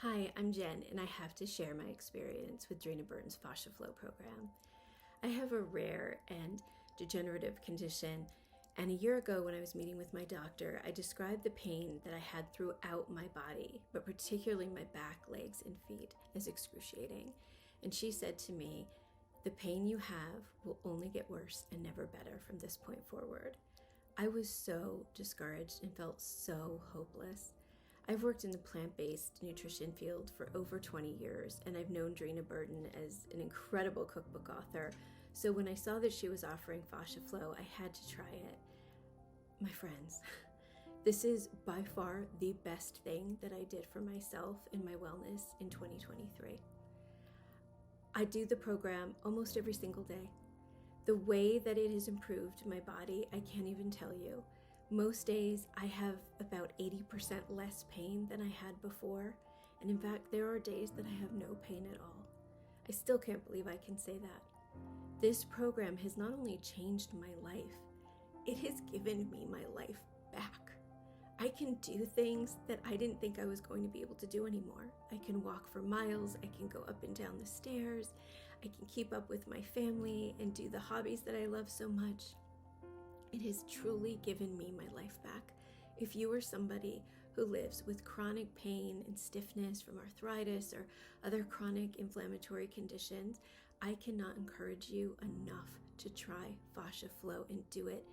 Hi, I'm Jen, and I have to share my experience with Dreena Burton's Fascia Flow program. I have a rare and degenerative condition, and a year ago when I was meeting with my doctor, I described the pain that I had throughout my body, but particularly my back, legs, and feet, as excruciating. And she said to me, "The pain you have will only get worse and never better from this point forward." I was so discouraged and felt so hopeless. I've worked in the plant-based nutrition field for over 20 years, and I've known Dreena Burton as an incredible cookbook author. So when I saw that she was offering Fascia Flow, I had to try it. My friends, this is by far the best thing that I did for myself and my wellness in 2023. I do the program almost every single day. The way that it has improved my body, I can't even tell you. Most days I have about 80% less pain than I had before, and in fact there are days that I have no pain at all. I still can't believe I can say that. This program has not only changed my life, it has given me my life back. I can do things that I didn't think I was going to be able to do anymore. I can walk for miles, I can go up and down the stairs, I can keep up with my family and do the hobbies that I love so much. It has truly given me my life back. If you are somebody who lives with chronic pain and stiffness from arthritis or other chronic inflammatory conditions, I cannot encourage you enough to try Fascia Flow and do it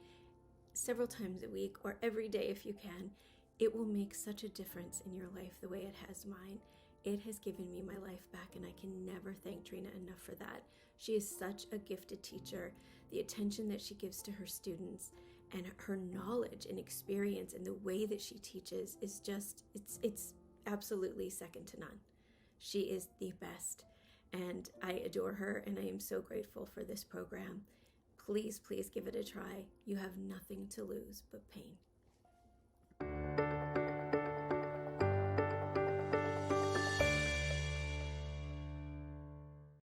several times a week or every day if you can. It will make such a difference in your life the way it has mine. It has given me my life back, and I can never thank Dreena enough for that. She is such a gifted teacher. The attention that she gives to her students and her knowledge and experience and the way that she teaches is just, it's absolutely second to none. She is the best, and I adore her, and I am so grateful for this program. Please, please give it a try. You have nothing to lose but pain.